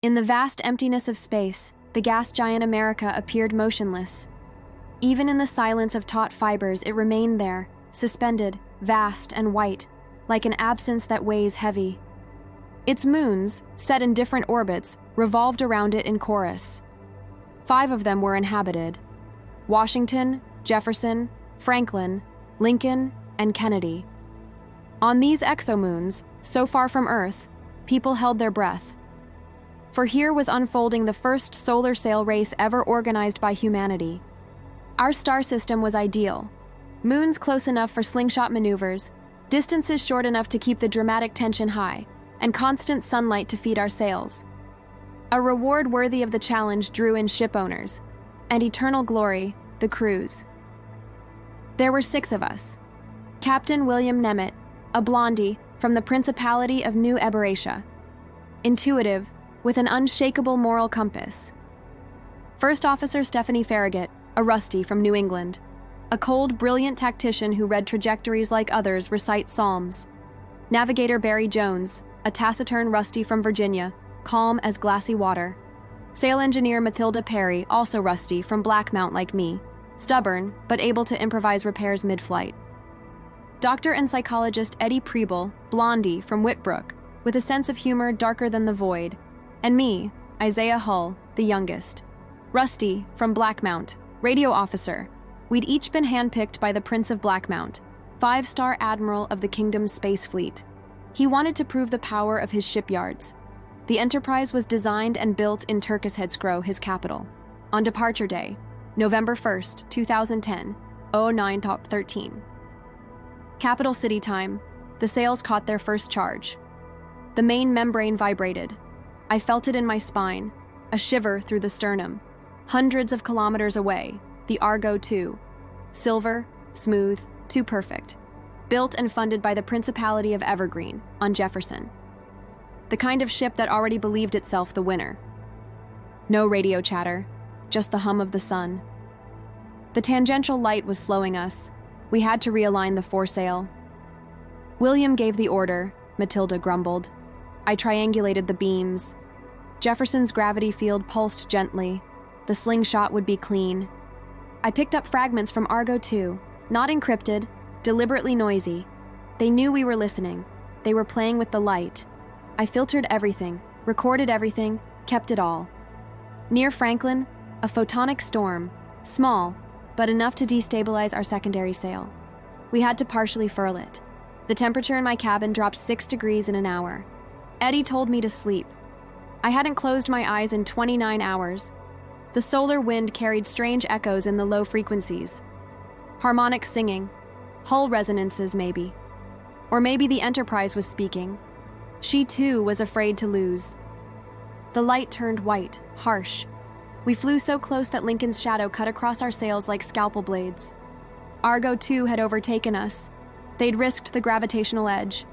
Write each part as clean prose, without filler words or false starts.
In the vast emptiness of space, the gas giant America appeared motionless. Even in the silence of taut fibers, it remained there, suspended, vast and white, like an absence that weighs heavy. Its moons, set in different orbits, revolved around it in chorus. 5 of them were inhabited: Washington, Jefferson, Franklin, Lincoln, and Kennedy. On these exomoons, so far from Earth, people held their breath. For here was unfolding the first solar sail race ever organized by humanity. Our star system was ideal. Moons close enough for slingshot maneuvers, distances short enough to keep the dramatic tension high, and constant sunlight to feed our sails. A reward worthy of the challenge drew in ship owners, and eternal glory, the crews. There were 6 of us. Captain William Nemeth, a blondie from the Principality of New Eberation. Intuitive, with an unshakable moral compass. First Officer Stephanie Farragut, a rusty from New England. A cold, brilliant tactician who read trajectories like others recite psalms. Navigator Barry Jones, a taciturn rusty from Virginia, calm as glassy water. Sail engineer Mathilda Perry, also rusty from Blackmount like me, stubborn but able to improvise repairs mid-flight. Doctor and psychologist Eddie Preble, blondie from Whitbrook, with a sense of humor darker than the void. And me, Isaiah Hull, the youngest. Rusty from Blackmount, radio officer. We'd each been handpicked by the Prince of Blackmount, 5-star admiral of the kingdom's space fleet. He wanted to prove the power of his shipyards. The Enterprise was designed and built in Turkishedscrow, his capital. On departure day, November 1st, 2010, 09:13. Capital City time, the sails caught their first charge. The main membrane vibrated. I felt it in my spine, a shiver through the sternum. Hundreds of kilometers away, the Argo II. Silver, smooth, too perfect. Built and funded by the Principality of Evergreen, on Jefferson. The kind of ship that already believed itself the winner. No radio chatter, just the hum of the sun. The tangential light was slowing us. We had to realign the foresail. William gave the order, Matilda grumbled. I triangulated the beams. Jefferson's gravity field pulsed gently. The slingshot would be clean. I picked up fragments from Argo II, not encrypted, deliberately noisy. They knew we were listening. They were playing with the light. I filtered everything, recorded everything, kept it all. Near Franklin, a photonic storm, small, but enough to destabilize our secondary sail. We had to partially furl it. The temperature in my cabin dropped 6 degrees in an hour. Eddie told me to sleep. I hadn't closed my eyes in 29 hours. The solar wind carried strange echoes in the low frequencies. Harmonic singing, hull resonances maybe. Or maybe the Enterprise was speaking. She too was afraid to lose. The light turned white, harsh. We flew so close that Lincoln's shadow cut across our sails like scalpel blades. Argo II had overtaken us. They'd risked the gravitational edge.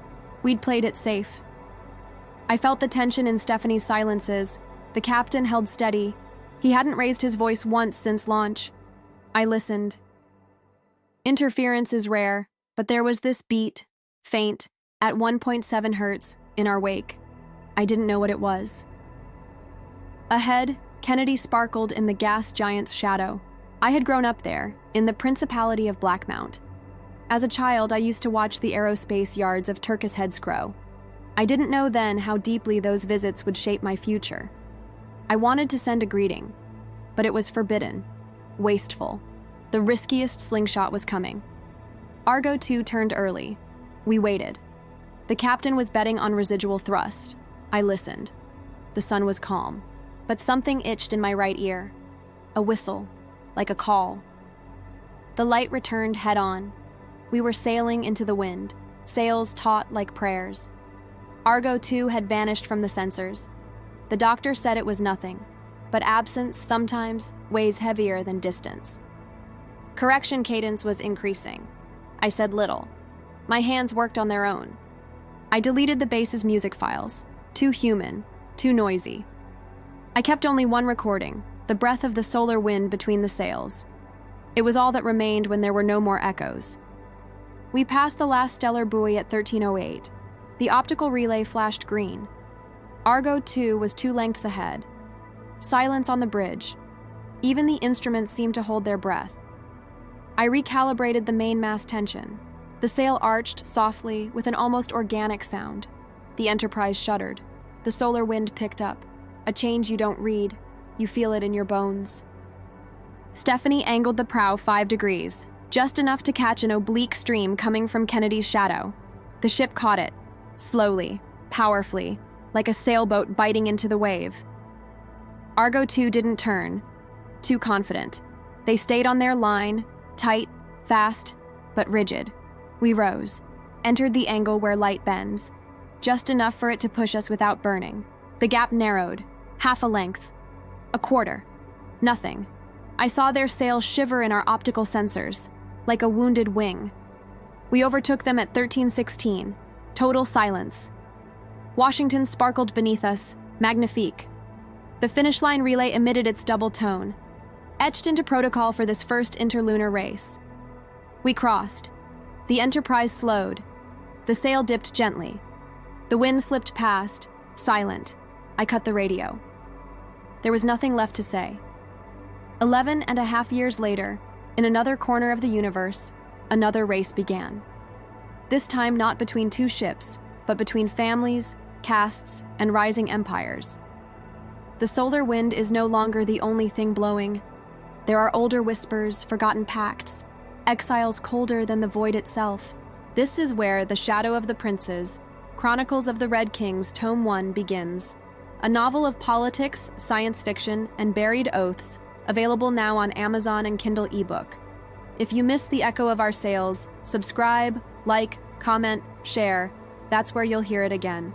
We'd played it safe. I felt the tension in Stephanie's silences. The captain held steady. He hadn't raised his voice once since launch. I listened. Interference is rare, but there was this beat, faint, at 1.7 hertz, in our wake. I didn't know what it was. Ahead, Kennedy sparkled in the gas giant's shadow. I had grown up there, in the Principality of Blackmount. As a child, I used to watch the aerospace yards of Turkishedscrow. I didn't know then how deeply those visits would shape my future. I wanted to send a greeting, but it was forbidden, wasteful. The riskiest slingshot was coming. Argo II turned early. We waited. The captain was betting on residual thrust. I listened. The sun was calm, but something itched in my right ear. A whistle, like a call. The light returned head-on. We were sailing into the wind, sails taut like prayers. Argo II had vanished from the sensors. The doctor said it was nothing, but absence sometimes weighs heavier than distance. Correction cadence was increasing. I said little. My hands worked on their own. I deleted the base's music files. Too human, too noisy. I kept only one recording, the breath of the solar wind between the sails. It was all that remained when there were no more echoes. We passed the last stellar buoy at 1308. The optical relay flashed green. Argo 2 was 2 lengths ahead. Silence on the bridge. Even the instruments seemed to hold their breath. I recalibrated the mainmast tension. The sail arched softly with an almost organic sound. The Enterprise shuddered. The solar wind picked up. A change you don't read. You feel it in your bones. Stephanie angled the prow 5 degrees, just enough to catch an oblique stream coming from Kennedy's shadow. The ship caught it, slowly, powerfully, like a sailboat biting into the wave. Argo 2 didn't turn. Too confident. They stayed on their line, tight, fast, but rigid. We rose, entered the angle where light bends, just enough for it to push us without burning. The gap narrowed, half a length, a quarter. Nothing. I saw their sail shiver in our optical sensors, like a wounded wing. We overtook them at 1316. Total silence. Washington sparkled beneath us, magnifique. The finish line relay emitted its double tone, etched into protocol for this first interlunar race. We crossed. The Enterprise slowed. The sail dipped gently. The wind slipped past, silent. I cut the radio. There was nothing left to say. 11.5 years later, in another corner of the universe, another race began. This time not between 2 ships, but between families, castes, and rising empires. The solar wind is no longer the only thing blowing. There are older whispers, forgotten pacts, exiles colder than the void itself. This is where The Shadow of the Princes, Chronicles of the Red Kings, Tome 1 begins. A novel of politics, science fiction, and buried oaths, available now on Amazon and Kindle ebook. If you miss the echo of our sails, subscribe, like, comment, share. That's where you'll hear it again.